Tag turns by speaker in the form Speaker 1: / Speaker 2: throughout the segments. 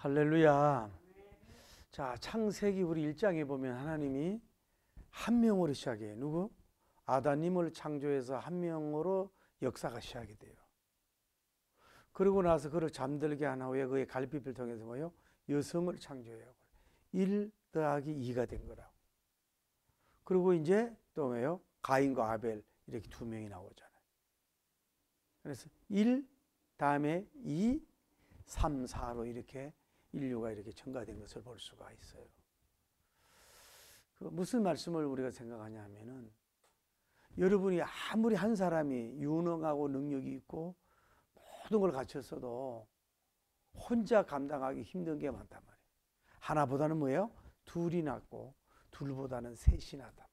Speaker 1: 할렐루야. 자, 창세기 우리 1장에 보면 하나님이 한 명으로 시작해요. 누구? 아담님을 창조해서 한 명으로 역사가 시작이 돼요. 그러고 나서 그를 잠들게 한 후에 그의 갈빗을 통해서 뭐요? 여성을 창조해요. 1 더하기 2가 된 거라고. 그리고 이제 또 뭐예요? 가인과 아벨 이렇게 두 명이 나오잖아요. 그래서 1 다음에 2, 3, 4로 이렇게 인류가 이렇게 증가된 것을 볼 수가 있어요. 그 무슨 말씀을 우리가 생각하냐 하면은, 여러분이 아무리 한 사람이 유능하고 능력이 있고 모든 걸 갖췄어도 혼자 감당하기 힘든 게 많단 말이에요. 하나보다는 뭐예요? 둘이 낫고 둘보다는 셋이 낫다.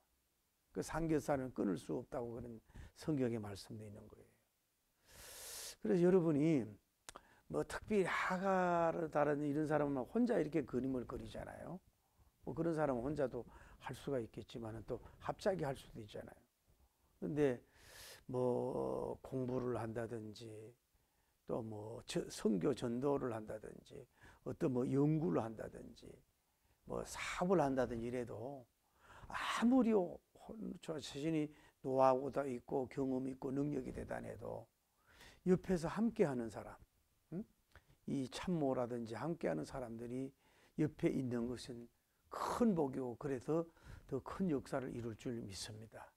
Speaker 1: 그 삼겹살은 끊을 수 없다고 그런 성경에 말씀되어 있는 거예요. 그래서 여러분이 뭐 특별히 하가를 다른 이런 사람은 혼자 이렇게 그림을 그리잖아요. 뭐 그런 사람은 혼자도 할 수가 있겠지만 또 합작이 할 수도 있잖아요. 근데 뭐 공부를 한다든지 또 뭐 선교 전도를 한다든지 어떤 뭐 연구를 한다든지 뭐 사업을 한다든지 이래도 아무리 저 자신이 노하우가 있고 경험이 있고 능력이 대단해도 옆에서 함께하는 사람, 이 참모라든지 함께하는 사람들이 옆에 있는 것은 큰 복이고, 그래서 더 큰 역사를 이룰 줄 믿습니다.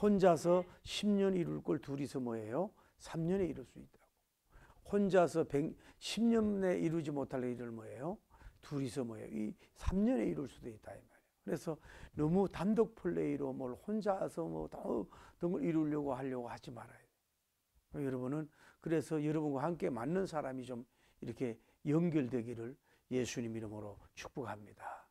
Speaker 1: 혼자서 10년 이룰 걸 둘이서 뭐예요? 3년에 이룰 수 있다고. 혼자서 10년에 이루지 못할 일을 뭐예요? 둘이서 뭐예요? 이 3년에 이룰 수도 있다 이 말이에요. 그래서 너무 단독 플레이로 뭘 혼자서 뭐 어떤 걸 이루려고 하려고 하지 말아야 돼요. 여러분은 그래서 여러분과 함께 맞는 사람이 좀 이렇게 연결되기를 예수님 이름으로 축복합니다.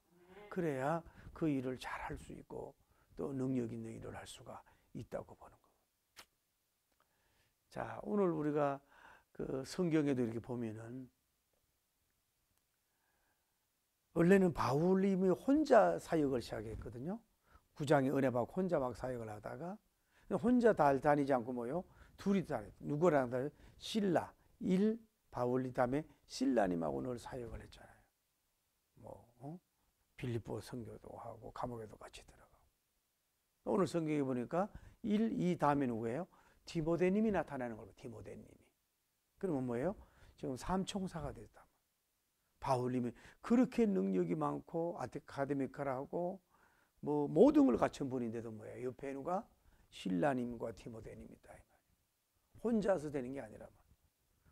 Speaker 1: 그래야 그 일을 잘 할 수 있고 또 능력 있는 일을 할 수가 있다고 보는 거예요. 자, 오늘 우리가 그 성경에도 이렇게 보면은, 원래는 바울님이 혼자 사역을 시작했거든요. 9장에 은혜 받고 혼자 막 사역을 하다가 혼자 다니지 않고 뭐요? 둘이 다녀요. 누구랑 다녀요? 실라, 바울리 다음에 실라님하고 늘 사역을 했잖아요. 뭐 빌립보 선교도 하고 감옥에도 같이 들어가고. 오늘 성경에 보니까 2 다음에 누구예요? 디모데님이 나타나는 거예요. 디모데님이. 그러면 뭐예요? 지금 삼총사가 됐다. 바울님이 그렇게 능력이 많고 아카데미컬하고 뭐 모든 걸 갖춘 분인데도 뭐예요? 옆에 누가? 실라님과 디모데님이다. 혼자서 되는 게 아니라.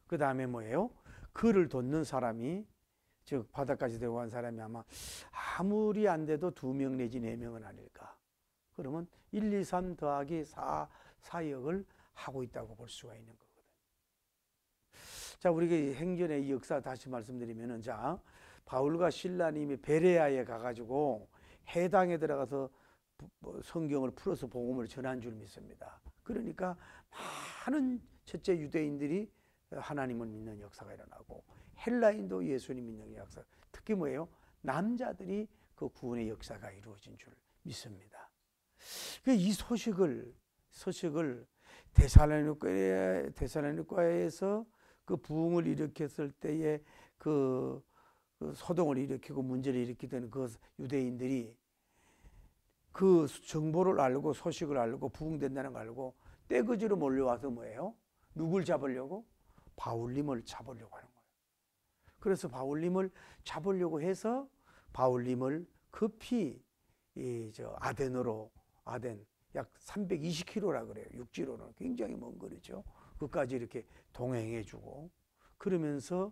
Speaker 1: 그 다음에 뭐예요? 그를 돕는 사람이, 즉 바다까지 데리고 간 사람이 아무리 안 돼도 2명 내지 4명은 아닐까. 그러면 1, 2, 3 더하기 4 사역을 하고 있다고 볼 수가 있는 거거든요. 자, 우리가 행전의 역사 다시 말씀드리면은, 자, 바울과 실라님이 베레아에 가가지고 해당에 들어가서 성경을 풀어서 복음을 전한 줄 믿습니다. 그러니까 많은 첫째 유대인들이 하나님을 믿는 역사가 일어나고, 헬라인도 예수님 믿는 역사, 특히 뭐예요? 남자들이 그 구원의 역사가 이루어진 줄 믿습니다. 이 소식을 데살로니가에서 그 부흥을 일으켰을 때에 그 소동을 일으키고 문제를 일으키던 그 유대인들이 그 정보를 알고 소식을 알고 부흥된다는 걸 알고 떼거지로 몰려와서 뭐예요? 누굴 잡으려고? 바울님을 잡으려고 하는 거예요. 그래서 바울님을 잡으려고 해서 바울님을 급히 아덴 약 320km라 그래요. 육지로는 굉장히 먼 거리죠. 그까지 이렇게 동행해주고, 그러면서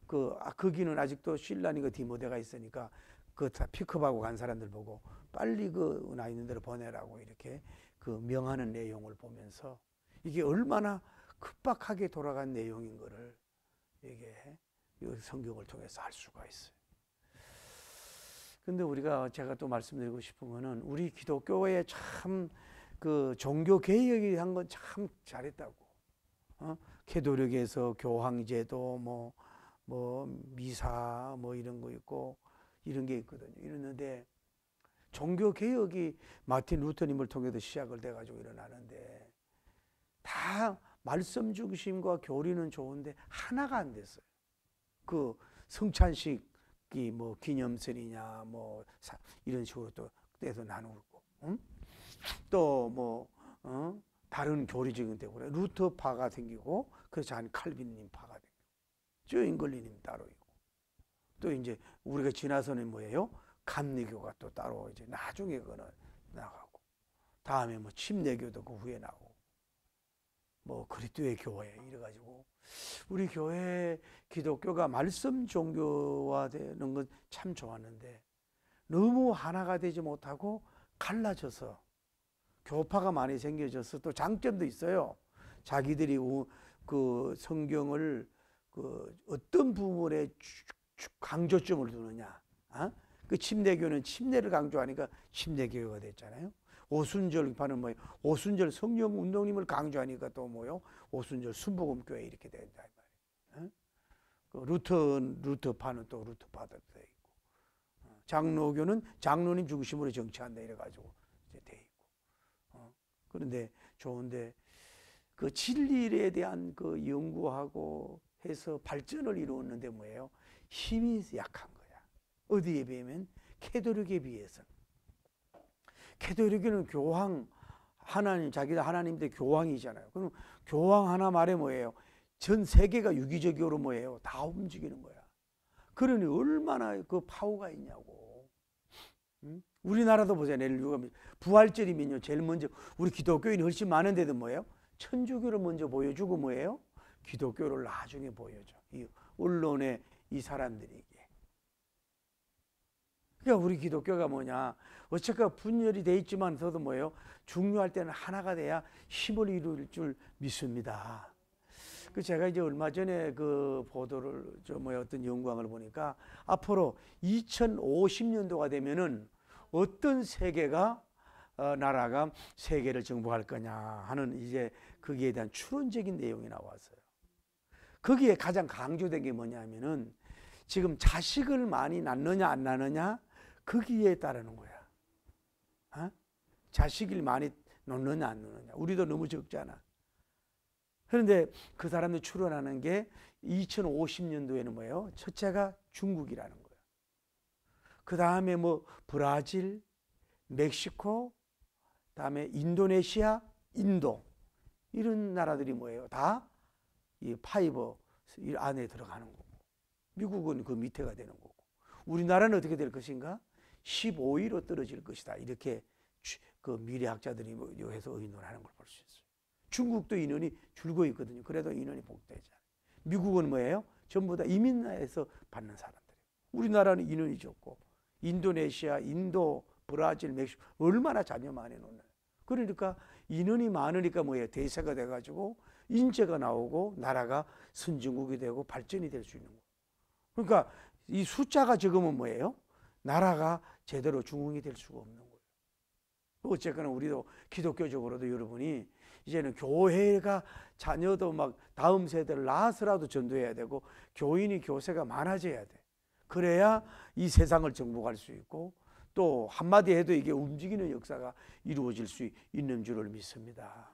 Speaker 1: 거기는 아직도 실라니가 디모데가 있으니까 그 다 픽업하고 간 사람들 보고 빨리 그 나 있는 데로 보내라고 이렇게 그 명하는 내용을 보면서, 이게 얼마나 급박하게 돌아간 내용인 거를 이게 성경을 통해서 알 수가 있어요. 근데 제가 또 말씀드리고 싶은 거는, 우리 기독교에 참 그 종교 개혁이 한 건 참 잘했다고. 캐도릭에서 교황제도 뭐 미사 뭐 이런 거 있고 이런 게 있거든요. 이러는데 종교 개혁이 마틴 루터님을 통해서 시작을 돼가지고 일어나는데, 다 말씀 중심과 교리는 좋은데 하나가 안 됐어요. 그 성찬식이 뭐 기념설이냐 뭐 이런 식으로 또 떼서 나누고, 또 뭐 다른 교리적인 때문에 루터파가 생기고, 그래서 한 칼빈님 파가 생기고, 쭝잉글리님 따로 있고, 또 이제 우리가 지나서는 뭐예요? 감리교가 또 따로 이제 나중에 그거는 나가고, 다음에 뭐 침례교도 그 후에 나오고, 뭐 그리스도의 교회 이래가지고, 우리 교회 기독교가 말씀 종교화되는 건 참 좋았는데 너무 하나가 되지 못하고 갈라져서 교파가 많이 생겨져서, 또 장점도 있어요. 자기들이 그 성경을 그 어떤 부분에 강조점을 두느냐. 그 침례교는 침례를 강조하니까 침례교회가 됐잖아요. 오순절파는 뭐예요? 오순절 성령 운동님을 강조하니까 또 뭐요? 오순절 순복음교회 이렇게 된다 이 말이에요. 그 루터파는 또 루터파도 돼 있고, 장로교는 장로님 중심으로 정치한다 이래가지고 이제 돼 있고. 그런데 좋은데 그 진리에 대한 그 연구하고 해서 발전을 이루었는데 뭐예요? 힘이 약한 거야. 어디에 비하면 캐톨릭에 비해서는. 캐톨릭은 교황 하나님, 자기가 하나님들 교황이잖아요. 그럼 교황 하나 말에 뭐예요? 전 세계가 유기적으로 뭐예요? 다 움직이는 거야. 그러니 얼마나 그 파워가 있냐고. 우리나라도 보세요. 예를 들어 부활절이면요, 제일 먼저 우리 기독교인이 훨씬 많은데도 뭐예요? 천주교를 먼저 보여주고 뭐예요? 기독교를 나중에 보여줘. 이 언론에 이 사람들에게. 그러니까 우리 기독교가 뭐냐, 어쨌건 분열이 돼 있지만 저도 뭐예요? 중요할 때는 하나가 돼야 힘을 이룰 줄 믿습니다. 그 제가 이제 얼마 전에 그 보도를 어떤 연구원을 보니까 앞으로 2050년도가 되면은 어떤 세계가 나라가 세계를 정복할 거냐 하는 이제 거기에 대한 추론적인 내용이 나왔어요. 거기에 가장 강조된 게 뭐냐면은 지금 자식을 많이 낳느냐 안 낳느냐 거기에 따르는 거야. 자식을 많이 놓느냐 안 놓느냐. 우리도 너무 적잖아. 그런데 그 사람들이 추론하는 게 2050년도에는 뭐예요? 첫째가 중국이라는 거예요. 그 다음에 뭐 브라질, 멕시코, 다음에 인도네시아, 인도 이런 나라들이 뭐예요? 다 이 파이브 안에 들어가는 거고, 미국은 그 밑에가 되는 거고, 우리나라는 어떻게 될 것인가? 15위로 떨어질 것이다. 이렇게 그 미래학자들이 해서 의논하는 걸 볼 수 있어요. 중국도 인원이 줄고 있거든요. 그래도 인원이 복되잖아요. 미국은 뭐예요? 전부 다 이민나에서 받는 사람들이에요. 우리나라는 인원이 적고, 인도네시아, 인도, 브라질, 멕시코 얼마나 자녀 많이 놓나요? 그러니까 인원이 많으니까 뭐예요? 대세가 돼가지고 인재가 나오고 나라가 선진국이 되고 발전이 될 수 있는 거예요. 그러니까 이 숫자가 적으면 뭐예요? 나라가 제대로 중흥이 될 수가 없는 거예요. 어쨌거나 우리도 기독교적으로도 여러분이 이제는 교회가 자녀도 막 다음 세대를 낳아서라도 전도해야 되고, 교인이 교세가 많아져야 돼. 그래야 이 세상을 정복할 수 있고, 또 한마디 해도 이게 움직이는 역사가 이루어질 수 있는 줄을 믿습니다.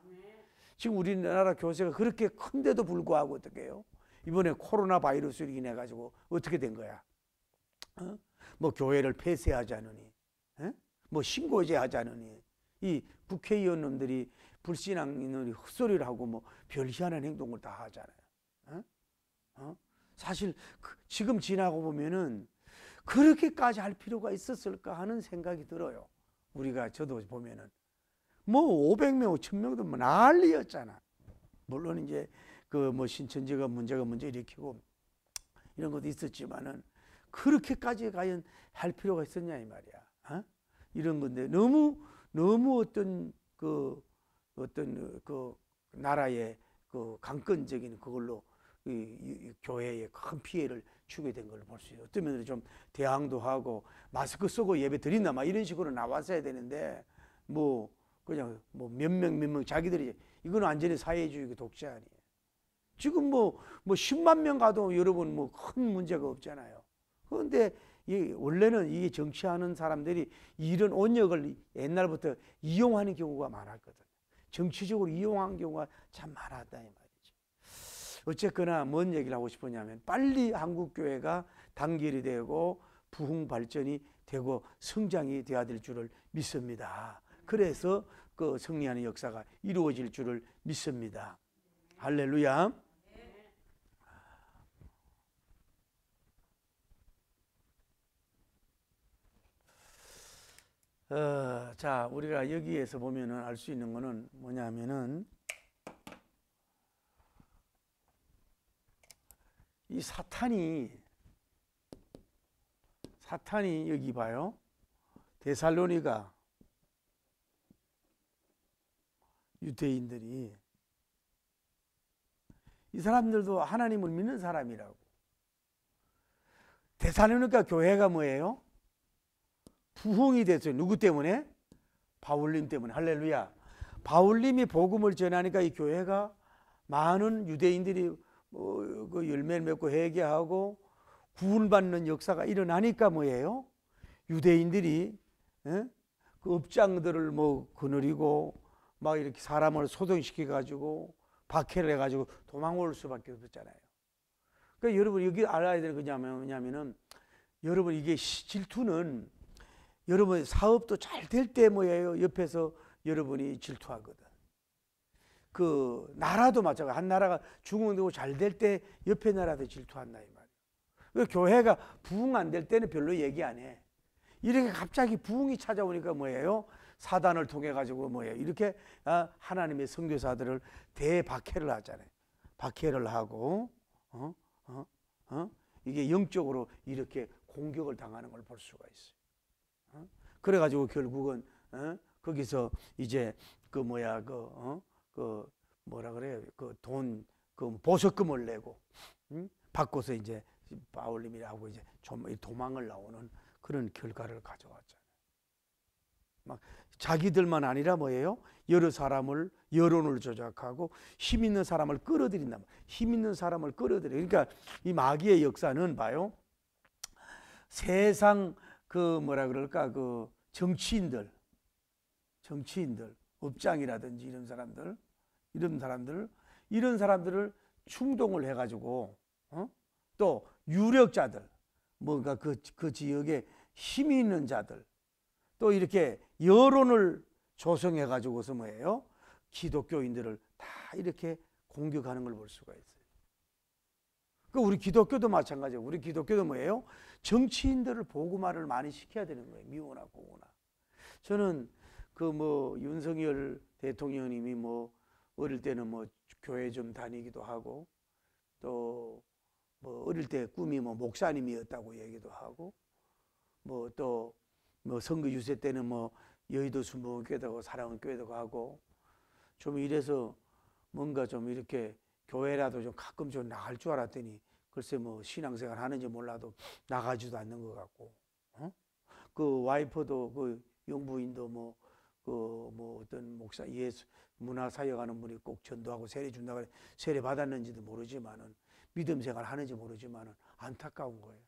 Speaker 1: 지금 우리나라 교세가 그렇게 큰데도 불구하고 어떻게 해요? 이번에 코로나 바이러스로 인해 가지고 어떻게 된 거야? 뭐 교회를 폐쇄하자느니, 뭐 신고제 하자느니, 이 국회의원님들이 불신앙인들이 헛소리를 하고 뭐 별희한한 행동을 다 하잖아요. 사실 지금 지나고 보면은 그렇게까지 할 필요가 있었을까 하는 생각이 들어요. 우리가 저도 보면은 뭐 500명, 1000명도 뭐 난리였잖아. 물론 이제 그 뭐 신천지가 문제 일으키고 이런 것도 있었지만은 그렇게까지 과연 할 필요가 있었냐 이 말이야. 이런 건데 너무 어떤 그 나라의 그 강권적인 그걸로 이 교회에 큰 피해를 주게 된 걸 볼 수 있어요. 어떤 면으로 좀 대항도 하고 마스크 쓰고 예배 드린다 막 이런 식으로 나왔어야 되는데 뭐 그냥 뭐 몇 명 자기들이 이건 완전히 사회주의 독재 아니에요. 지금 뭐 10만 명 가도 여러분 뭐 큰 문제가 없잖아요. 그런데 원래는 이게 정치하는 사람들이 이런 언역을 옛날부터 이용하는 경우가 많았거든요. 정치적으로 이용한 경우가 참 많았다 이 말이죠. 어쨌거나 뭔 얘기를 하고 싶었냐면 빨리 한국교회가 단결이 되고 부흥 발전이 되고 성장이 되어야 될 줄을 믿습니다. 그래서 그 승리하는 역사가 이루어질 줄을 믿습니다. 할렐루야. 자, 우리가 여기에서 보면은 알 수 있는 거는 뭐냐면은 이 사탄이 여기 봐요. 데살로니가 유대인들이 이 사람들도 하나님을 믿는 사람이라고. 데살로니가 교회가 뭐예요? 부흥이 됐어요. 누구 때문에? 바울님 때문에. 할렐루야. 바울님이 복음을 전하니까 이 교회가 많은 유대인들이 그 열매를 맺고 회개하고 구원받는 역사가 일어나니까 뭐예요? 유대인들이 그 업장들을 뭐 거느리고 막 이렇게 사람을 소동시켜 가지고 박해를 해 가지고 도망올 수밖에 없었잖아요. 그러니까 여러분 여기 알아야 되는 게 뭐냐면은 여러분 이게 질투는 여러분 사업도 잘 될 때 뭐예요? 옆에서 여러분이 질투하거든. 그 나라도 마찬가지. 한 나라가 중흥되고 잘 될 때 옆에 나라도 질투한다 이 말이에요. 교회가 부흥 안 될 때는 별로 얘기 안 해. 이렇게 갑자기 부흥이 찾아오니까 뭐예요? 사단을 통해 가지고 뭐예요? 이렇게 하나님의 선교사들을 대박해를 하잖아요. 박해를 하고 이게 영적으로 이렇게 공격을 당하는 걸 볼 수가 있어요. 그래가지고 결국은 거기서 이제 그 뭐야 그 뭐라 그래요? 그 돈 그 보석금을 내고 받고서 이제 바울님이라고 이제 좀 도망을 나오는 그런 결과를 가져왔잖아요. 막 자기들만 아니라 뭐예요? 여러 사람을 여론을 조작하고 힘 있는 사람을 끌어들인다. 힘 있는 사람을 끌어들여. 그러니까 이 마귀의 역사는 봐요. 세상 그 뭐라 그럴까 그 정치인들, 업장이라든지 이런 사람들을 충동을 해가지고 또 유력자들, 뭔가 그 지역에 힘이 있는 자들, 또 이렇게 여론을 조성해가지고서 뭐예요? 기독교인들을 다 이렇게 공격하는 걸 볼 수가 있어요. 그 우리 기독교도 마찬가지예요. 우리 기독교도 뭐예요? 정치인들을 복음화를 많이 시켜야 되는 거예요. 미워나 고우나. 저는 그 뭐 윤석열 대통령님이 뭐 어릴 때는 뭐 교회 좀 다니기도 하고 또 뭐 어릴 때 꿈이 뭐 목사님이었다고 얘기도 하고 뭐 또 뭐 선거 유세 때는 뭐 여의도 순복음교회도 가고 사랑은 교회도 가고 좀 이래서 뭔가 좀 이렇게 교회라도 좀 가끔 좀 나갈 줄 알았더니 글쎄 뭐 신앙생활 하는지 몰라도 나가지도 않는 것 같고 그 와이프도 그 영부인도 뭐 그 뭐 어떤 목사 예수 문화 사역하는 분이 꼭 전도하고 세례 준다고 그래 세례 받았는지도 모르지만은 믿음 생활 하는지 모르지만은 안타까운 거예요.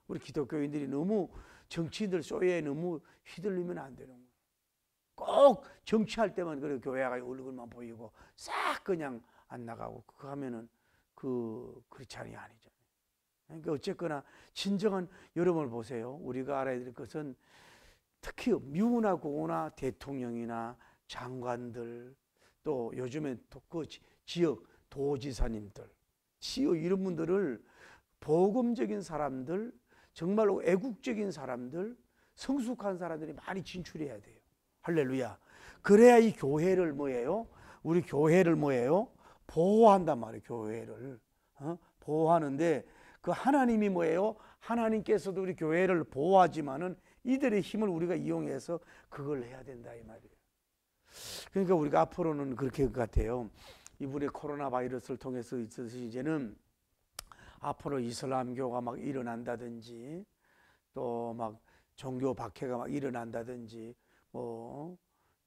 Speaker 1: 우리 기독교인들이 너무 정치인들 소외에 너무 휘둘리면 안 되는 거예요. 꼭 정치할 때만 그래 교회가 얼굴만 보이고 싹 그냥 안 나가고 그거 하면은 그렇지 아니잖아요. 그러니까 어쨌거나 진정한 여러분을 보세요. 우리가 알아야 될 것은 특히 미우나 고우나 대통령이나 장관들 또 요즘에 그 지역 도지사님들 지역 이런 분들을 복음적인 사람들 정말로 애국적인 사람들 성숙한 사람들이 많이 진출해야 돼요. 할렐루야. 그래야 이 교회를 뭐예요? 우리 교회를 뭐예요? 보호한단 말이에요. 교회를 보호하는데 그 하나님이 뭐예요? 하나님께서도 우리 교회를 보호하지만은 이들의 힘을 우리가 이용해서 그걸 해야 된다 이 말이에요. 그러니까 우리가 앞으로는 그렇게 할 것 같아요. 이번에 코로나 바이러스를 통해서 있어서 이제는 앞으로 이슬람교가 막 일어난다든지 또 막 종교 박해가 막 일어난다든지 뭐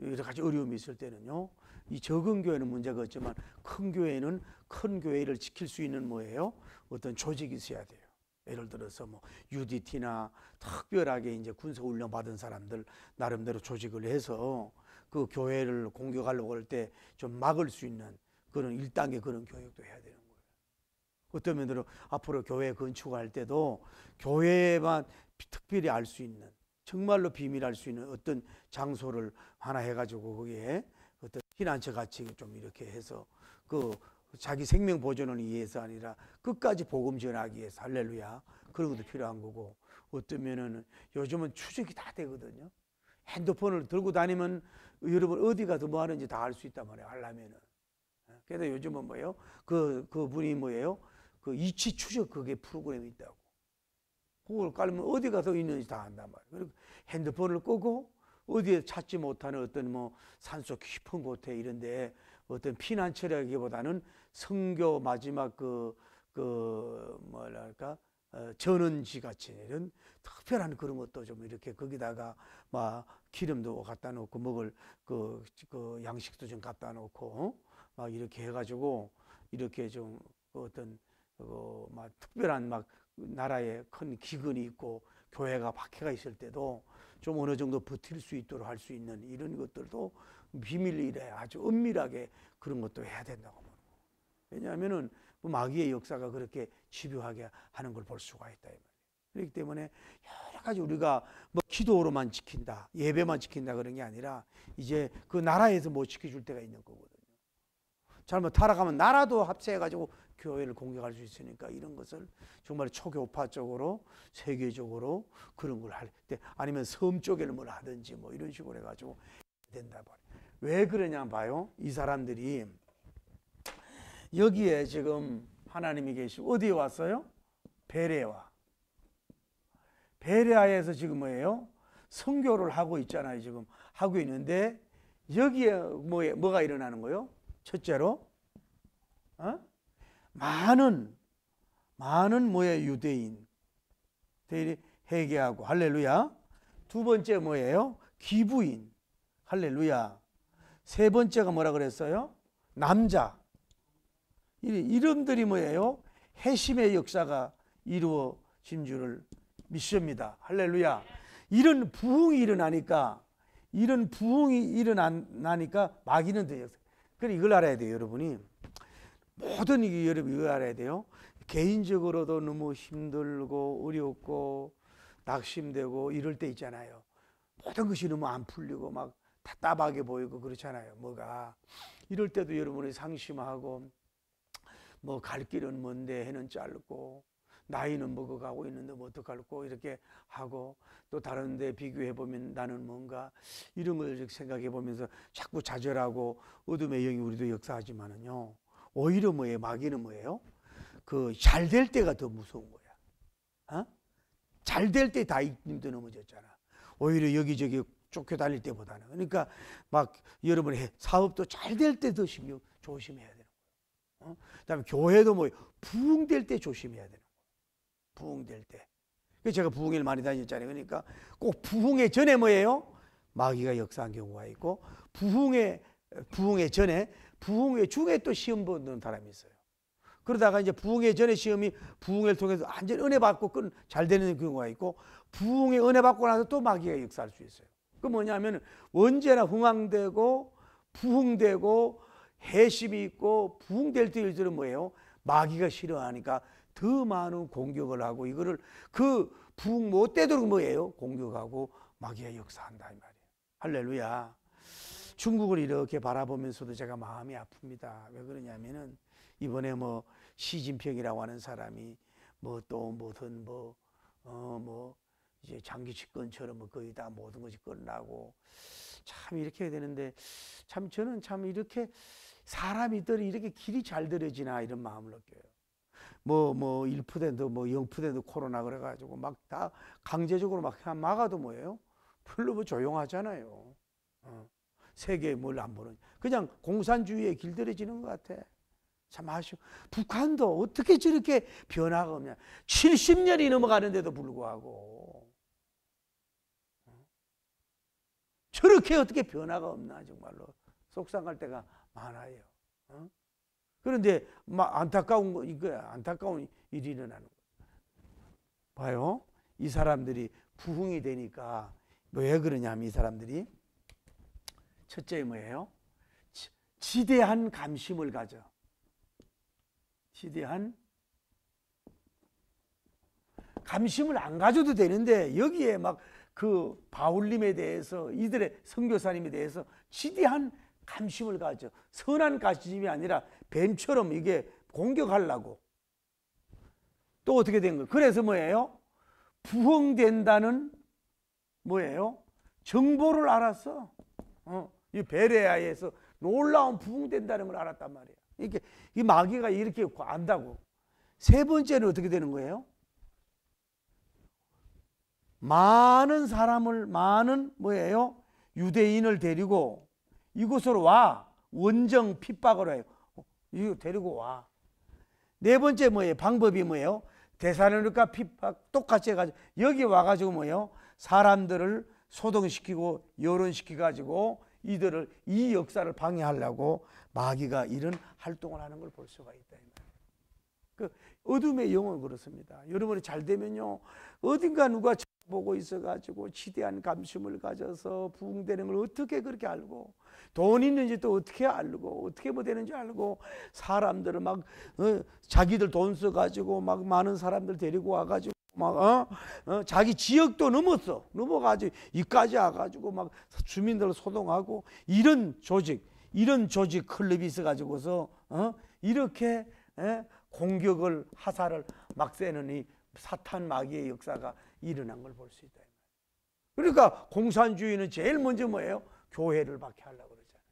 Speaker 1: 여러 가지 어려움이 있을 때는요. 이 적은 교회는 문제가 없지만 큰 교회는 큰 교회를 지킬 수 있는 뭐예요? 어떤 조직이 있어야 돼요. 예를 들어서 뭐 UDT나 특별하게 이제 군사 훈련 받은 사람들 나름대로 조직을 해서 그 교회를 공격하려고 할 때 좀 막을 수 있는 그런 일당의 그런 교육도 해야 되는 거예요. 어떤 면으로 앞으로 교회 건축할 때도 교회만 특별히 알 수 있는, 정말로 비밀할 수 있는 어떤 장소를 하나 해가지고 거기에 어떤 피난처 같이 좀 이렇게 해서 그 자기 생명 보존을 위해서 아니라 끝까지 복음 전하기 위해서, 할렐루야, 그런 것도 필요한 거고, 어쩌면은 요즘은 추적이 다 되거든요. 핸드폰을 들고 다니면 여러분 어디 가서 뭐 하는지 다 알 수 있단 말이에요, 하려면은. 그래서 요즘은 뭐예요? 그분이 뭐예요? 그 이치 추적 그게 프로그램이 있다고. 그걸 깔면 어디 가서 있는지 다 안단 말이에요. 그리고 핸드폰을 끄고 어디에 찾지 못하는 어떤 뭐 산속 깊은 곳에 이런데 어떤 피난처라기보다는 선교 마지막 뭐랄까 전원지 같이 이런 특별한 그런 것도 좀 이렇게 거기다가 막 기름도 갖다 놓고 먹을 그 양식도 좀 갖다 놓고 막 이렇게 해가지고 이렇게 좀 어떤 막 특별한 막 나라에 큰 기근이 있고 교회가 박해가 있을 때도 좀 어느 정도 버틸 수 있도록 할 수 있는 이런 것들도 비밀리에 아주 은밀하게 그런 것도 해야 된다고. 왜냐하면은 마귀의 역사가 그렇게 집요하게 하는 걸 볼 수가 있다. 그렇기 때문에 여러 가지 우리가 뭐 기도로만 지킨다, 예배만 지킨다 그런 게 아니라 이제 그 나라에서 못 지켜줄 때가 있는 거거든요. 잘못 타락하면 나라도 합세해가지고 교회를 공격할 수 있으니까 이런 것을 정말 초교파적으로 세계적으로 그런 걸 할 때, 아니면 섬 쪽에는 뭘 하든지 뭐 이런 식으로 해가지고 된다. 왜 그러냐 봐요. 이 사람들이 여기에 지금 하나님이 계시고 어디에 왔어요? 베레아. 베레아에서 지금 뭐예요? 선교를 하고 있잖아요. 지금 하고 있는데 여기에 뭐가 일어나는 거예요? 첫째로 많은 뭐예요? 유대인들이 회개하고, 할렐루야. 두 번째 뭐예요? 기부인, 할렐루야. 세 번째가 뭐라 그랬어요? 남자. 이름들이 뭐예요? 회심의 역사가 이루어진 줄을 믿습니다. 할렐루야. 이런 부흥이 일어나니까 마귀는 돼요. 그래, 이걸 알아야 돼요, 여러분이. 모든 여러분 이거 알아야 돼요. 개인적으로도 너무 힘들고 어렵고 낙심되고 이럴 때 있잖아요. 모든 것이 너무 안 풀리고 막 답답하게 보이고 그렇잖아요. 뭐가 이럴 때도 여러분이 상심하고 뭐 갈 길은 먼데 해는 짧고 나이는 먹어가고 있는데 뭐 어떡할꼬 이렇게 하고, 또 다른 데 비교해 보면 나는 뭔가 이런 걸 생각해 보면서 자꾸 좌절하고 어둠의 영이 우리도 역사하지만은요, 오히려 뭐예요? 마귀는 뭐예요? 그 잘 될 때가 더 무서운 거야. 잘 될 때 다 힘도 넘어졌잖아. 오히려 여기저기 쫓겨다닐 때보다는. 그러니까 막 여러분의 사업도 잘 될 때 더 신경 조심해야 되는 거예요. 그다음에 교회도 뭐 부흥될 때 조심해야 되는 거예요. 부흥될 때. 그래서 제가 부흥회를 많이 다녔잖아요. 그러니까 꼭 부흥회 전에 뭐예요? 마귀가 역사한 경우가 있고, 부흥회 전에 부흥회 중에 또 시험 보는 사람이 있어요. 그러다가 이제 부흥회 전에 시험이 부흥회를 통해서 완전 은혜 받고 잘 되는 경우가 있고, 부흥회 은혜 받고 나서 또 마귀가 역사할 수 있어요. 그 뭐냐면 언제나 흥황되고 부흥되고 회심이 있고 부흥될 때일들은 뭐예요? 마귀가 싫어하니까 더 많은 공격을 하고 이거를 그 부흥 못 되도록 뭐예요? 공격하고 마귀가 역사한다 이 말이에요. 할렐루야. 중국을 이렇게 바라보면서도 제가 마음이 아픕니다. 왜 그러냐면은 이번에 뭐 시진핑이라고 하는 사람이 뭐 또 무슨 뭐 이제 장기 집권처럼 뭐 거의 다 모든 것이 끝나고 참 이렇게 해야 되는데, 참 저는 참 이렇게 사람이들이 이렇게 길이 잘 들어지나 이런 마음을 느껴요. 뭐 1%도 뭐 0%도 코로나 그래가지고 막 다 강제적으로 막 막아도 뭐예요? 별로 뭐 조용하잖아요. 세계에 뭘 안 보는, 그냥 공산주의에 길들여지는 것 같아. 참 아쉬워. 북한도 어떻게 저렇게 변화가 없냐. 70년이 넘어가는데도 불구하고 저렇게 어떻게 변화가 없나 정말로 속상할 때가 많아요. 그런데 막 안타까운 이거야. 안타까운 일이 일어나는 거예요. 봐요. 이 사람들이 부흥이 되니까 왜 그러냐면 이 사람들이 첫째 뭐예요? 지대한 감심을 가져. 지대한 감심을 안 가져도 되는데 여기에 막 그 바울님에 대해서 이들의 선교사님에 대해서 지대한 감심을 가져 선한 가심이 아니라 뱀처럼 이게 공격하려고 또 어떻게 된 거예요? 그래서 뭐예요? 부흥된다는 뭐예요? 정보를 알았어. 이 베레아에서 놀라운 부흥된다는 걸 알았단 말이에요. 이렇게 이 마귀가 이렇게 안다고. 세 번째는 어떻게 되는 거예요? 많은 사람을 많은 뭐예요? 유대인을 데리고 이곳으로 와. 원정 핍박을 해요. 이거 데리고 와. 네 번째 뭐예요? 방법이 뭐예요? 데살로니가 핍박 똑같이 해가지고 여기 와가지고 뭐예요? 사람들을 소동시키고 여론시켜가지고 이들을 이 역사를 방해하려고 마귀가 이런 활동을 하는 걸 볼 수가 있다. 그 어둠의 영은 그렇습니다. 여러분이 잘 되면요 어딘가 누가 보고 있어가지고 지대한 감심을 가져서 부흥되는 걸 어떻게 그렇게 알고 돈 있는지 또 어떻게 알고 어떻게 뭐 되는지 알고 사람들을 막 자기들 돈 써가지고 막 많은 사람들 데리고 와가지고 막 자기 지역도 넘어가지고 이까지 와가지고 막 주민들을 소동하고 이런 조직 클럽이 있어가지고서 이렇게 공격을 하사를 막 세는 이 사탄 마귀의 역사가 일어난 걸 볼 수 있다. 그러니까 공산주의는 제일 먼저 뭐예요? 교회를 박해하려고 그러잖아요.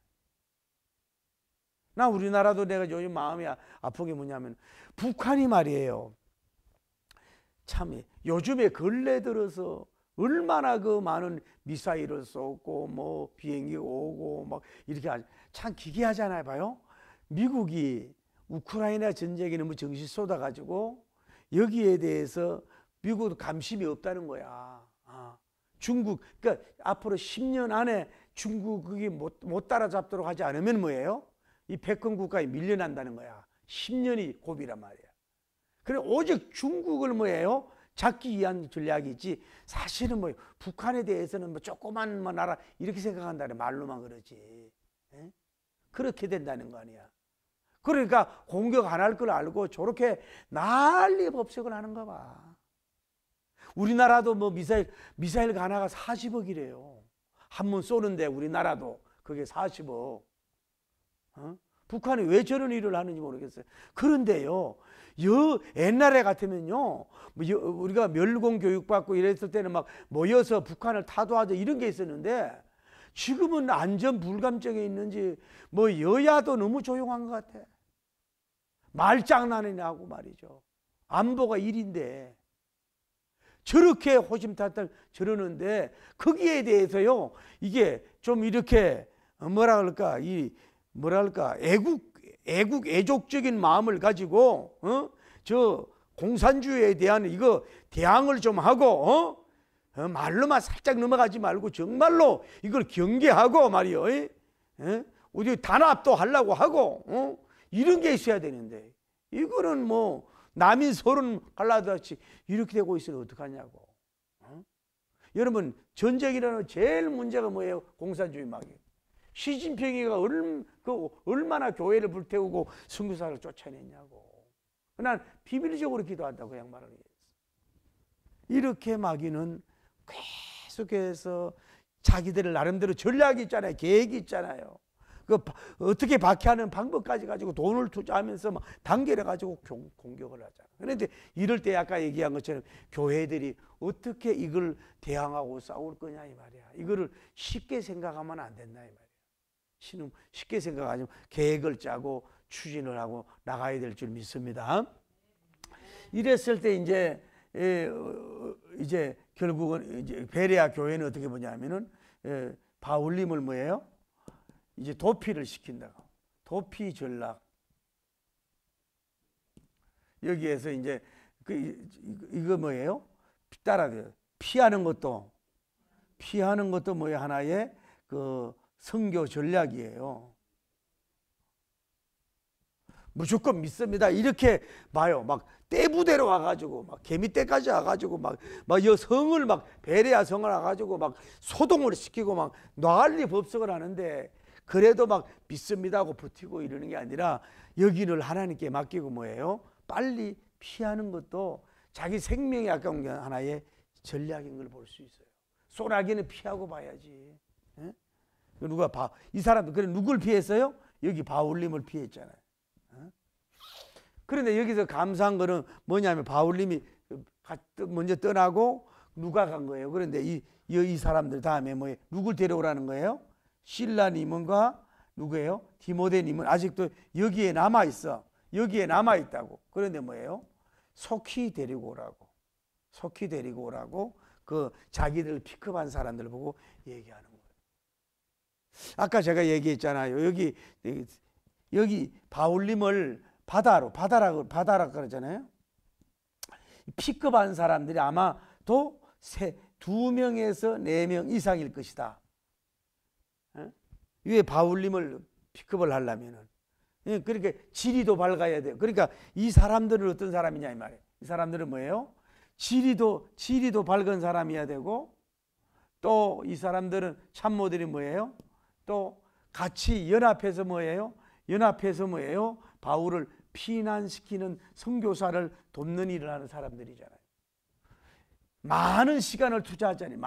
Speaker 1: 나 우리나라도 내가 요즘 마음이 아픈 게 뭐냐면 북한이 말이에요. 참 요즘에 근래 들어서 얼마나 그 많은 미사일을 쏘고 뭐 비행기 오고 막 이렇게 참 기괴하잖아요. 봐요. 미국이 우크라이나 전쟁에 너무 정신 쏟아가지고 여기에 대해서 미국도 감심이 없다는 거야. 중국, 그러니까 앞으로 10년 안에 중국이 못 따라잡도록 하지 않으면 뭐예요? 이 패권 국가에 밀려난다는 거야. 10년이 고비란 말이야. 그래 오직 중국을 뭐예요? 잡기 위한 전략이지 사실은 뭐 북한에 대해서는 뭐 조그만 뭐 나라 이렇게 생각한다는 말로만 그러지. 에? 그렇게 된다는 거 아니야. 그러니까 공격 안 할 걸 알고 저렇게 난리 법석을 하는가 봐. 우리나라도 뭐 미사일 하나가 40억이래요. 한 번 쏘는데 우리나라도 그게 40억. 북한이 왜 저런 일을 하는지 모르겠어요. 그런데요, 옛날에 같으면요, 우리가 멸공 교육받고 이랬을 때는 막 모여서 북한을 타도하자 이런 게 있었는데 지금은 안전 불감증에 있는지 뭐 여야도 너무 조용한 것 같아. 말장난이나 하고 말이죠. 안보가 일인데 저렇게 호심탄탄 저러는데 거기에 대해서요 이게 좀 이렇게 뭐라 그럴까 애족적인 마음을 가지고 저 공산주의에 대한 이거 대항을 좀 하고 말로만 살짝 넘어가지 말고 정말로 이걸 경계하고 말이요. 우리 단합도 하려고 하고 이런 게 있어야 되는데 이거는 뭐 남인 서른 갈라듯이 이렇게 되고 있으면 어떡하냐고. 여러분 전쟁이라는 제일 문제가 뭐예요? 공산주의 마귀. 시진핑이가 얼마나 교회를 불태우고 선교사를 쫓아냈냐고. 난 비밀적으로 기도한다고 그 양반을 위해서. 이렇게 마귀는 계속해서 자기들 나름대로 전략이 있잖아요. 계획이 있잖아요. 그 어떻게 박해하는 방법까지 가지고 돈을 투자하면서 막 단계를 가지고 공격을 하잖아. 그런데 이럴 때 아까 얘기한 것처럼 교회들이 어떻게 이걸 대항하고 싸울 거냐 이 말이야. 이거를 쉽게 생각하면 안 된다 이 말이야. 신은 쉽게 생각하지 계획을 짜고 추진을 하고 나가야 될 줄 믿습니다. 이랬을 때 이제 결국은 이제 베레아 교회는 어떻게 보냐면은 바울님을 뭐예요? 이제 도피를 시킨다고. 도피 전략. 여기에서 이제 이거 뭐예요? 따라돼요. 피하는 것도 뭐예요? 하나의 그 선교 전략이에요. 무조건 믿습니다. 이렇게 봐요. 막 떼부대로 와가지고 막 개미떼까지 와가지고 막 이 성을 막 베레아 성을 와가지고 막 소동을 시키고 막 난리 법석을 하는데 그래도 막 믿습니다 하고 버티고 이러는 게 아니라 여기를 하나님께 맡기고 뭐예요? 빨리 피하는 것도 자기 생명이 아까운 게 하나의 전략인 걸 볼 수 있어요. 소나기는 피하고 봐야지. 예? 누가 이 사람도 그래 누굴 피했어요? 여기 바울님을 피했잖아요. 예? 그런데 여기서 감사한 거는 뭐냐면 바울님이 먼저 떠나고 누가 간 거예요. 그런데 이 사람들 다음에 뭐예요? 누굴 데려오라는 거예요? 실라님과 누구예요? 디모데님은 아직도 여기에 남아 있어. 여기에 남아 있다고. 그런데 뭐예요? 속히 데리고 오라고. 속히 데리고 오라고 그 자기들 픽업한 사람들 보고 얘기하는 거예요. 아까 제가 얘기했잖아요. 여기 바울님을 바다라 그러잖아요. 픽업한 사람들이 아마도 2명에서 4명 이상일 것이다. 왜 바울님을 픽업을 하려면은 그러니까 지리도 밝아야 돼요. 그러니까 이 사람들은 어떤 사람이냐 이 말이에요. 이 사람들은 뭐예요? 지리도 밝은 사람이어야 되고, 또 이 사람들은 참모들이 뭐예요? 또 같이 연합해서 뭐예요? 바울을 피난시키는 선교사를 돕는 일을 하는 사람들이잖아요. 많은 시간을 투자했잖아요.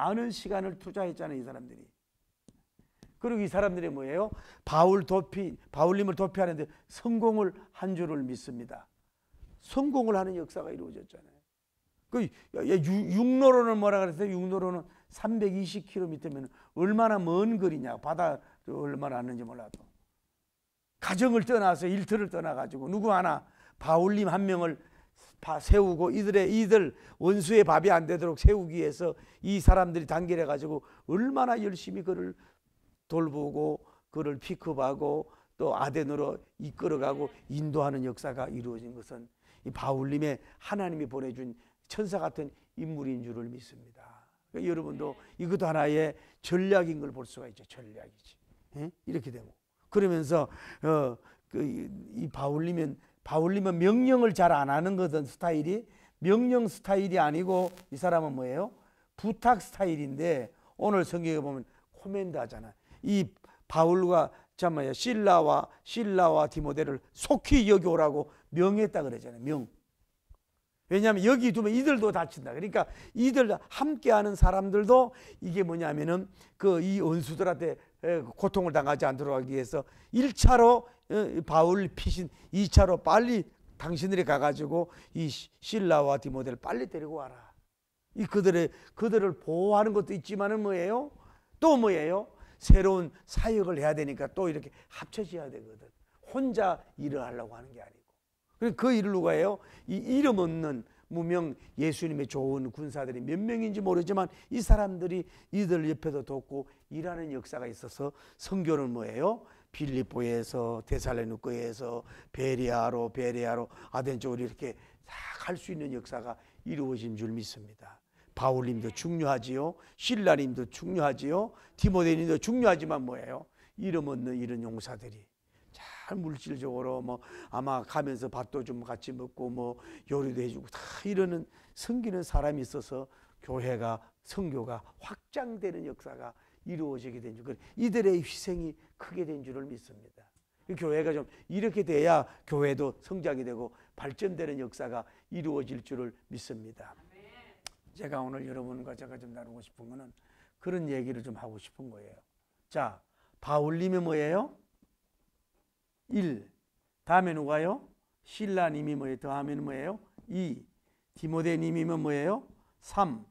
Speaker 1: 이 사람들이. 그리고 이 사람들이 뭐예요? 바울님을 도피하는데 성공을 한 줄을 믿습니다. 성공을 하는 역사가 이루어졌잖아요. 육로로는 뭐라 그랬어요? 육로로는 320km면 얼마나 먼 거리냐. 바다를 얼마나 왔는지 몰라도. 가정을 떠나서 일터를 떠나가지고 누구 하나 바울님 한 명을 세우고 이들 원수의 밥이 안 되도록 세우기 위해서 이 사람들이 단결해가지고 얼마나 열심히 그를 돌보고 그를 픽업하고 또 아덴으로 이끌어가고 인도하는 역사가 이루어진 것은 이 바울님의 하나님이 보내준 천사 같은 인물인 줄을 믿습니다. 그러니까 여러분도 이것도 하나의 전략인 걸 볼 수가 있죠. 전략이지. 예? 이렇게 되고 그러면서 이 바울님은 명령을 잘 안 하는 거든 스타일이 명령 스타일이 아니고 이 사람은 뭐예요? 부탁 스타일인데 오늘 성경에 보면 코맨드 하잖아. 이 바울과 실라와 디모데를 속히 여기 오라고 명했다 그러잖아요. 명. 왜냐하면 여기 두면 이들도 다친다. 그러니까 이들 함께하는 사람들도 이게 뭐냐면은 이 원수들한테 고통을 당하지 않도록 하기 위해서 1차로 바울 피신 2차로 빨리 당신들이 가가지고 이 실라와 디모데를 빨리 데리고 와라. 이 그들을 보호하는 것도 있지만은 뭐예요? 또 뭐예요? 새로운 사역을 해야 되니까 또 이렇게 합쳐져야 되거든. 혼자 일을 하려고 하는 게 아니고. 그 일을 누가 해요? 이 이름 없는 무명 예수님의 좋은 군사들이 몇 명인지 모르지만 이 사람들이 이들 옆에도 돕고 일하는 역사가 있어서 선교는 뭐예요? 빌립보에서 데살로니가에서 베레아로 아덴 쪽으로 이렇게 다 갈 수 있는 역사가 이루어진 줄 믿습니다. 바울님도 중요하지요. 실라님도 중요하지요. 디모데님도 중요하지만 뭐예요? 이름 없는 이런 용사들이 잘 물질적으로 뭐 아마 가면서 밥도 좀 같이 먹고 뭐 요리도 해주고 다 이러는 섬기는 사람이 있어서 교회가 선교가 확장되는 역사가 이루어지게 된 줄, 이들의 희생이 크게 된 줄을 믿습니다. 교회가 좀 이렇게 돼야 교회도 성장이 되고 발전되는 역사가 이루어질 줄을 믿습니다. 제가 오늘 여러분과 제가 좀 나누고 싶은 거는 그런 얘기를 좀 하고 싶은 거예요. 자, 바울님이 뭐예요? 1. 다음에 누가요? 실라님이 뭐예요? 다음에는 뭐예요? 2. 디모데님이면 뭐예요? 3.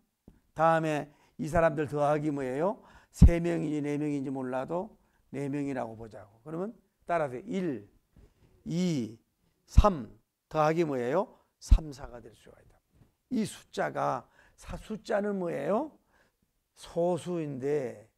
Speaker 1: 다음에 이 사람들 더하기 뭐예요? 3명인지 4명인지 몰라도 4명이라고 보자고. 그러면 따라서 1, 2, 3 더하기 뭐예요? 3, 4가 될 수가 있다. 이 숫자는 뭐예요? 소수인데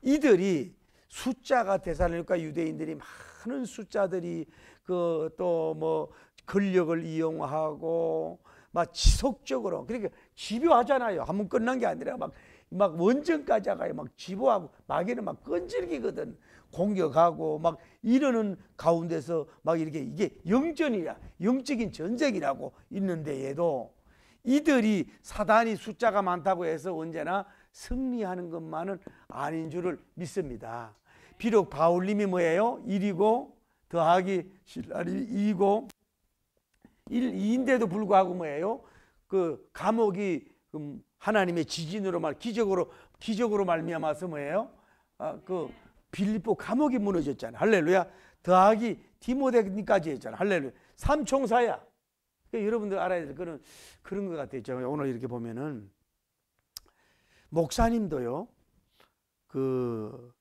Speaker 1: 이들이 숫자가 데살로니가 유대인들이 많은 숫자들이 또 뭐 권력을 이용하고 막 지속적으로 그러니까 집요하잖아요. 한번 끝난 게 아니라 막 원전까지 가요. 막 집요하고 마귀는 막 끈질기거든. 공격하고 막 이러는 가운데서 막 이게 영전이야. 영적인 전쟁이라고 있는데에도 이들이 사단이 숫자가 많다고 해서 언제나 승리하는 것만은 아닌 줄을 믿습니다. 비록 바울님이 뭐예요? 1이고 더하기 실라님이 2이고 2인데도 불구하고 뭐예요? 그 감옥이 하나님의 지진으로 기적으로 말미암아서 뭐예요? 그 빌립보 감옥이 무너졌잖아요. 할렐루야. 더하기 디모데까지 했잖아요. 할렐루야. 삼총사야. 그러니까 여러분들 알아야 될 거는 그런 것 같아요. 제가 오늘 이렇게 보면은 목사님도요, 그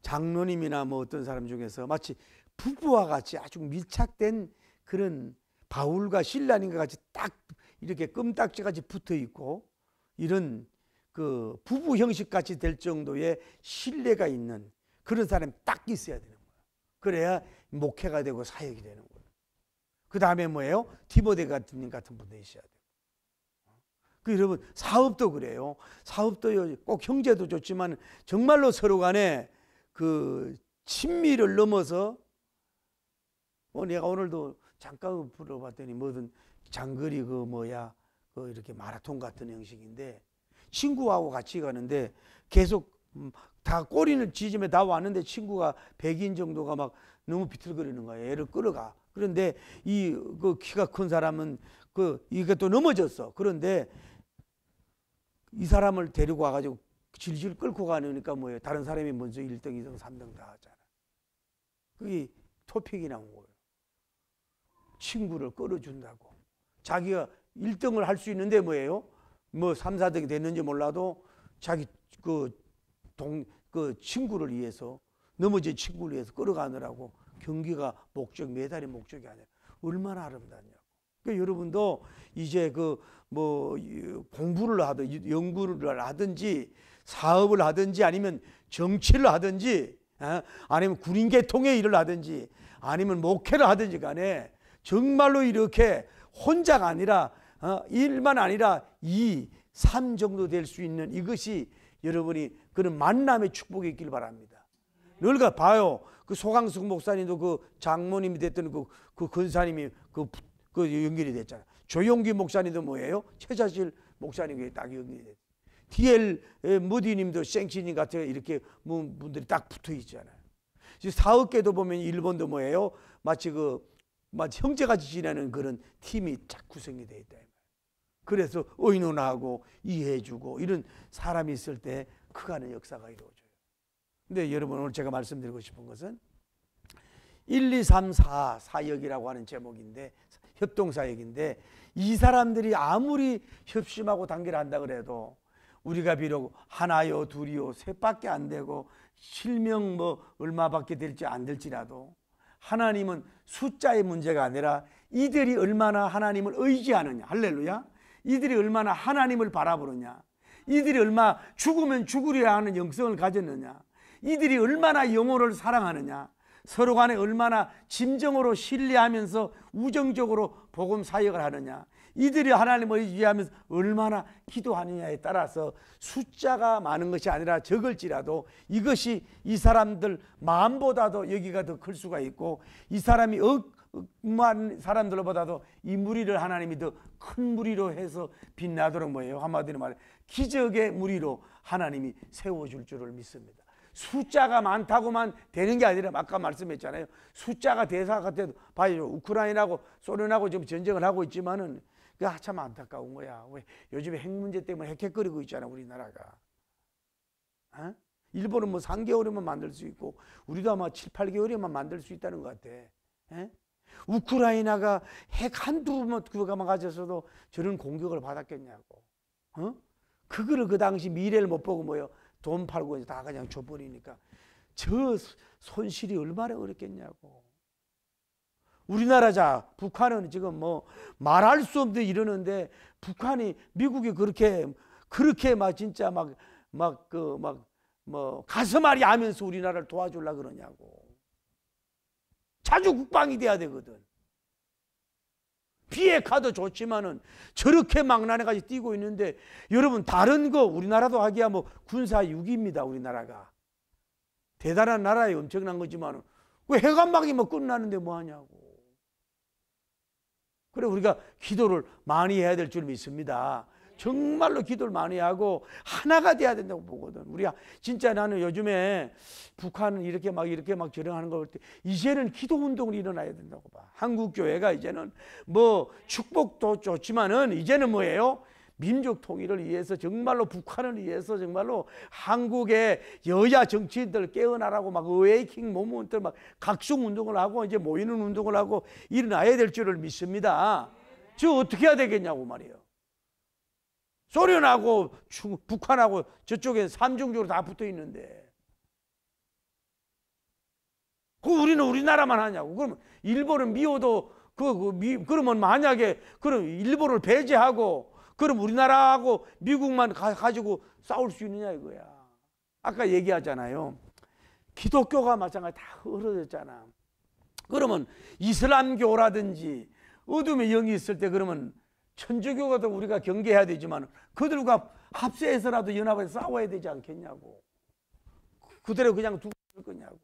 Speaker 1: 장로님이나 뭐 어떤 사람 중에서 마치 부부와 같이 아주 밀착된 그런 바울과 실라님과 같이 딱 이렇게 껌딱지같이 붙어 있고 이런 그 부부 형식 같이 될 정도의 신뢰가 있는 그런 사람이 딱 있어야 되는 거예요. 그래야 목회가 되고 사역이 되는 거예요. 그 다음에 뭐예요? 디모데 같은 분도 있어야 돼요. 그 여러분 사업도 그래요. 사업도 꼭 형제도 좋지만 정말로 서로 간에 그 친밀을 넘어서 내가 오늘도 잠깐 불러봤더니 뭐든 장거리 그 이렇게 마라톤 같은 형식인데 친구하고 같이 가는데 계속 다 꼬리는 지점에 다 왔는데 친구가 100인 정도가 막 너무 비틀거리는 거예요. 애를 끌어가. 그런데 그 키가 큰 사람은 이게 또 넘어졌어. 그런데 이 사람을 데리고 와가지고 질질 끌고 가니까 뭐예요? 다른 사람이 먼저 1등, 2등, 3등 다 하잖아. 그게 토픽이 나온 거예요. 친구를 끌어준다고. 자기가 1등을 할 수 있는데 뭐예요? 뭐 3, 4등이 됐는지 몰라도 자기 그 친구를 위해서 넘어진 친구를 위해서 끌어가느라고 경기가 메달이 목적이 아니라 얼마나 아름답냐고. 그러니까 여러분도 이제 공부를 하든 연구를 하든지 사업을 하든지 아니면 정치를 하든지 아니면 군인계통의 일을 하든지 아니면 목회를 하든지 간에 정말로 이렇게 혼자가 아니라 일만 아니라 2, 3 정도 될 수 있는 이것이 여러분이 그런 만남의 축복이 있길 바랍니다. 늘 봐요. 그 소강숙 목사님도 그 장모님이 됐던 그 권사님이 그 연결이 됐잖아요. 조용기 목사님도 뭐예요? 최자실 목사님이 딱 연결이 됐어요. D.L. 무디님도 생치님 같은 이렇게 분들이 딱 붙어 있잖아요. 사업계도 보면 일본도 뭐예요? 마치 형제같이 지내는 그런 팀이 쫙 구성이 되어 있다. 그래서 의논하고 이해해주고 이런 사람이 있을 때 크가는 역사가 이루어져요. 근데 여러분 오늘 제가 말씀드리고 싶은 것은 1, 2, 3, 4 사역이라고 하는 제목인데 협동사역인데 이 사람들이 아무리 협심하고 단결을 한다 그래도 우리가 비록 하나요 둘이요 셋밖에 안 되고 실명 얼마밖에 될지 안 될지라도 하나님은 숫자의 문제가 아니라 이들이 얼마나 하나님을 의지하느냐. 할렐루야. 이들이 얼마나 하나님을 바라보느냐. 이들이 얼마나 죽으면 죽으리라 하는 영성을 가졌느냐. 이들이 얼마나 영혼을 사랑하느냐. 서로 간에 얼마나 진정으로 신뢰하면서 우정적으로 복음 사역을 하느냐. 이들이 하나님을 의지하면서 얼마나 기도하느냐에 따라서 숫자가 많은 것이 아니라 적을지라도 이것이 이 사람들 마음보다도 여기가 더 클 수가 있고 이 사람이 억만 사람들보다도 이 무리를 하나님이 더 큰 무리로 해서 빛나도록 뭐예요? 한마디로 말해 기적의 무리로 하나님이 세워줄 줄을 믿습니다. 숫자가 많다고만 되는 게 아니라 아까 말씀했잖아요. 숫자가 대사 같아도 봐요. 우크라이나하고 소련하고 지금 전쟁을 하고 있지만은 참 안타까운 거야. 왜 요즘에 핵 문제 때문에 헥헥거리고 있잖아 우리나라가. 일본은 3개월이면 만들 수 있고 우리도 아마 7, 8개월이면 만들 수 있다는 것 같아. 우크라이나가 핵 한두 그거만 가졌어도 저런 공격을 받았겠냐고. 그거를 그 당시 미래를 못 보고 돈 팔고 다 그냥 줘버리니까 저 손실이 얼마나 어렵겠냐고. 우리나라 북한은 지금 말할 수 없는 이러는데 북한이 미국이 그렇게 진짜 가슴앓이 하면서 우리나라를 도와주려고 그러냐고. 자주 국방이 돼야 되거든. 비핵화도 좋지만은 저렇게 망나니까지 뛰고 있는데 여러분 다른 거 우리나라도 하기야 군사 6위입니다. 우리나라가 대단한 나라에 엄청난 거지만 왜 해관막이 끝나는데 뭐하냐고. 그래 우리가 기도를 많이 해야 될 줄 믿습니다. 정말로 기도를 많이 하고 하나가 돼야 된다고 보거든. 우리가 진짜 나는 요즘에 북한은 이렇게 막 저령하는 거 볼 때 이제는 기도 운동을 일어나야 된다고 봐. 한국 교회가 이제는 뭐 축복도 좋지만은 이제는 뭐예요? 민족 통일을 위해서 정말로 북한을 위해서 정말로 한국의 여야 정치인들 깨어나라고 막 어웨이킹 모먼트 막 각종 운동을 하고 이제 모이는 운동을 하고 일어나야 될 줄을 믿습니다. 저 어떻게 해야 되겠냐고 말이에요. 소련하고 북한하고 저쪽에 삼중적으로 다 붙어 있는데 우리는 우리나라만 하냐고. 그러면 일본은 미워도 그러면 만약에 그럼 일본을 배제하고 그럼 우리나라하고 미국만 가지고 싸울 수 있느냐 이거야. 아까 얘기하잖아요. 기독교가 마찬가지 다 흐려졌잖아. 그러면 이슬람교라든지 어둠의 영이 있을 때 그러면 천주교가도 우리가 경계해야 되지만 그들과 합세해서라도 연합해서 싸워야 되지 않겠냐고. 그대로 그냥 두고 있을 거냐고.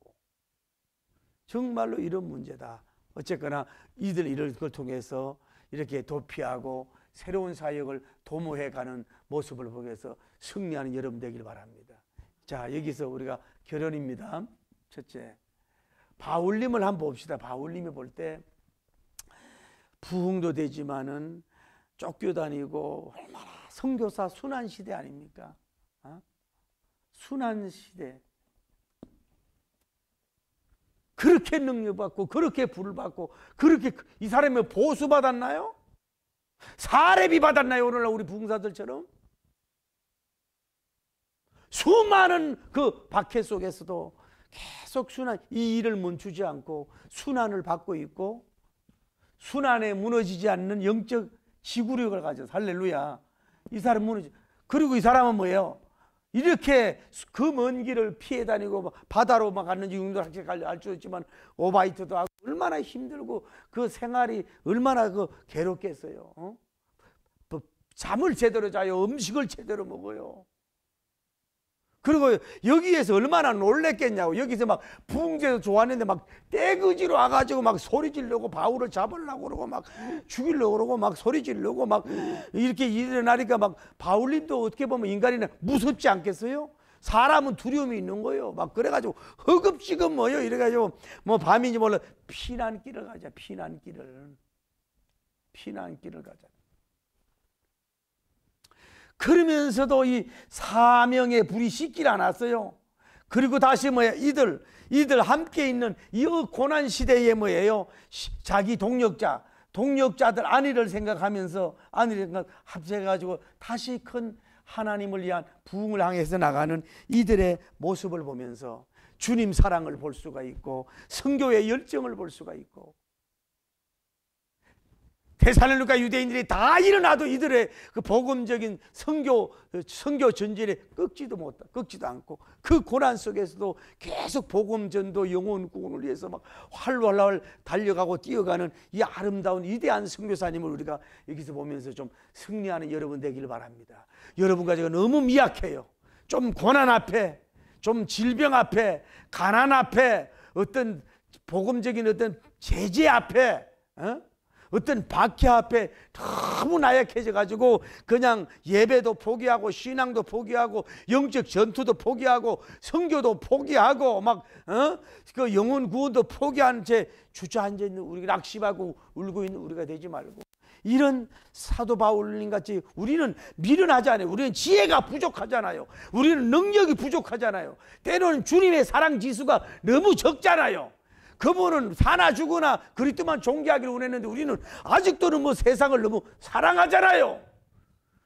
Speaker 1: 정말로 이런 문제다. 어쨌거나 이런 걸 통해서 이렇게 도피하고 새로운 사역을 도모해가는 모습을 보면서 승리하는 여러분 되길 바랍니다. 자, 여기서 우리가 결론입니다. 첫째, 바울님을 한번 봅시다. 바울님이 볼 때 부흥도 되지만은 쫓겨다니고 얼마나 선교사 순환 시대 아닙니까? 순환 시대. 그렇게 능력받고 그렇게 부를 받고 그렇게 이 사람이 보수받았나요? 사례비 받았나요? 오늘날 우리 부흥사들처럼? 수많은 그 박해 속에서도 계속 순환, 이 일을 멈추지 않고 순환을 받고 있고 순환에 무너지지 않는 영적 지구력을 가져서 할렐루야. 이 사람 무너지. 그리고 이 사람은 뭐예요? 이렇게 그 먼 길을 피해 다니고 바다로 막 갔는지 용도학교 알 수 있지만 오바이트도 하고 얼마나 힘들고 그 생활이 얼마나 그 괴롭겠어요. 잠을 제대로 자요. 음식을 제대로 먹어요. 그리고 여기에서 얼마나 놀랬겠냐고. 여기서 막 부흥제도 좋았는데 막 떼거지로 와가지고 막 소리 지르고 바울을 잡으려고 그러고 막 죽이려고 그러고 막 소리 지르고 막 이렇게 일어나니까 막 바울님도 어떻게 보면 인간이나 무섭지 않겠어요? 사람은 두려움이 있는 거예요. 막 그래가지고 허겁지겁 뭐요 이래가지고 뭐 밤인지 몰라 피난길을 가자. 피난길을 가자. 그러면서도 이 사명의 불이 식질 않았어요. 그리고 다시 뭐야 이들 함께 있는 이 고난 시대에 뭐예요? 자기 동력자들 안위를 생각하면서 안위를 합세해가지고 다시 큰 하나님을 위한 부흥을 향해서 나가는 이들의 모습을 보면서 주님 사랑을 볼 수가 있고 선교의 열정을 볼 수가 있고 데살로니가 유대인들이 다 일어나도 이들의 그 복음적인 선교 전쟁에 꺾지도 않고 그 고난 속에서도 계속 복음 전도 영혼 구원을 위해서 막 활활 달려가고 뛰어가는 이 아름다운 위대한 선교사님을 우리가 여기서 보면서 좀 승리하는 여러분 되기를 바랍니다. 여러분과 제가 너무 미약해요. 좀 고난 앞에, 좀 질병 앞에, 가난 앞에, 어떤 복음적인 어떤 제재 앞에, 어떤 박해 앞에 너무 나약해져 가지고 그냥 예배도 포기하고 신앙도 포기하고 영적 전투도 포기하고 선교도 포기하고 막 그 영혼 구원도 포기한 채 주저앉아 있는 우리가 낙심하고 울고 있는 우리가 되지 말고 이런 사도 바울님 같이 우리는 미련하지 않아요. 우리는 지혜가 부족하잖아요. 우리는 능력이 부족하잖아요. 때로는 주님의 사랑 지수가 너무 적잖아요. 그분은 사나 죽으나 그리스도만 존귀하기를 원했는데 우리는 아직도는 뭐 세상을 너무 사랑하잖아요.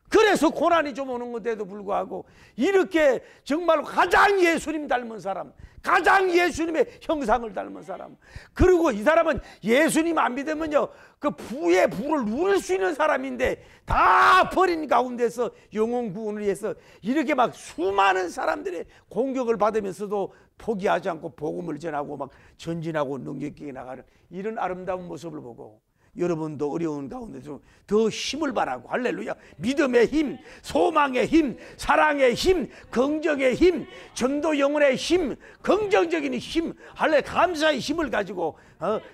Speaker 1: 그래서 고난이 좀 오는 건데도 불구하고 이렇게 정말로 가장 예수님 닮은 사람, 가장 예수님의 형상을 닮은 사람, 그리고 이 사람은 예수님 안 믿으면요 그 부의 부를 누릴 수 있는 사람인데 다 버린 가운데서 영혼 구원을 위해서 이렇게 막 수많은 사람들의 공격을 받으면서도 포기하지 않고 복음을 전하고 막 전진하고 능력 있게 나가는 이런 아름다운 모습을 보고 여러분도 어려운 가운데서 더 힘을 바라고 할렐루야. 믿음의 힘, 소망의 힘, 사랑의 힘, 긍정의 힘, 전도 영혼의 힘, 긍정적인 힘, 할렐 감사의 힘을 가지고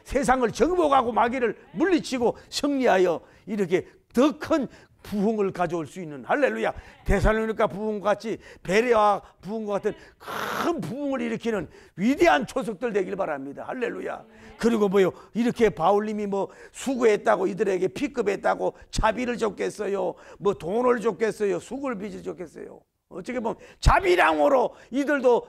Speaker 1: 세상을 정복하고 마귀를 물리치고 승리하여 이렇게 더 큰 부흥을 가져올 수 있는, 할렐루야, 데살로니가 부흥과 같이 베레와 부흥과 같은 큰 부흥을 일으키는 위대한 초석들 되길 바랍니다. 할렐루야. 그리고 뭐요, 이렇게 바울님이 뭐 수고했다고 이들에게 B급했다고 자비를 줬겠어요, 뭐 돈을 줬겠어요, 수고를 빚을 줬겠어요? 어떻게 보면 자비량으로 이들도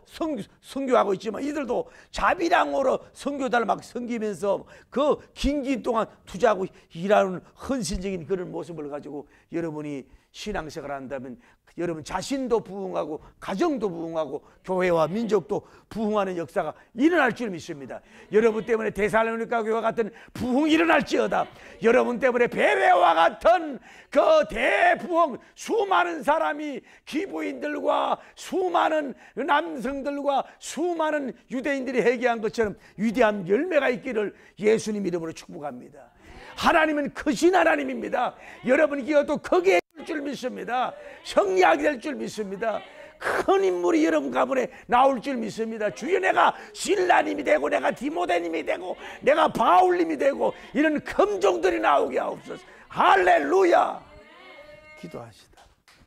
Speaker 1: 선교하고 있지만 이들도 자비량으로 선교단을 막 섬기면서 그 긴 긴 동안 투자하고 일하는 헌신적인 그런 모습을 가지고 여러분이 신앙생활을 한다면 여러분 자신도 부흥하고 가정도 부흥하고 교회와 민족도 부흥하는 역사가 일어날 줄 믿습니다. 여러분 때문에 데살로니가 교회와 같은 부흥이 일어날지어다. 여러분 때문에 베레와 같은 그 대부흥, 수많은 사람이 기부인들과 수많은 남성들과 수많은 유대인들이 회개한 것처럼 위대한 열매가 있기를 예수님 이름으로 축복합니다. 하나님은 크신 하나님입니다. 여러분 기어도 크게 될 줄 믿습니다. 성리하게 될 줄 믿습니다. 큰 인물이 여러분 가문에 나올 줄 믿습니다. 주여, 내가 실라님이 되고 내가 디모데님이 되고 내가 바울님이 되고 이런 금종들이 나오게 하옵소서. 할렐루야. 기도하시다.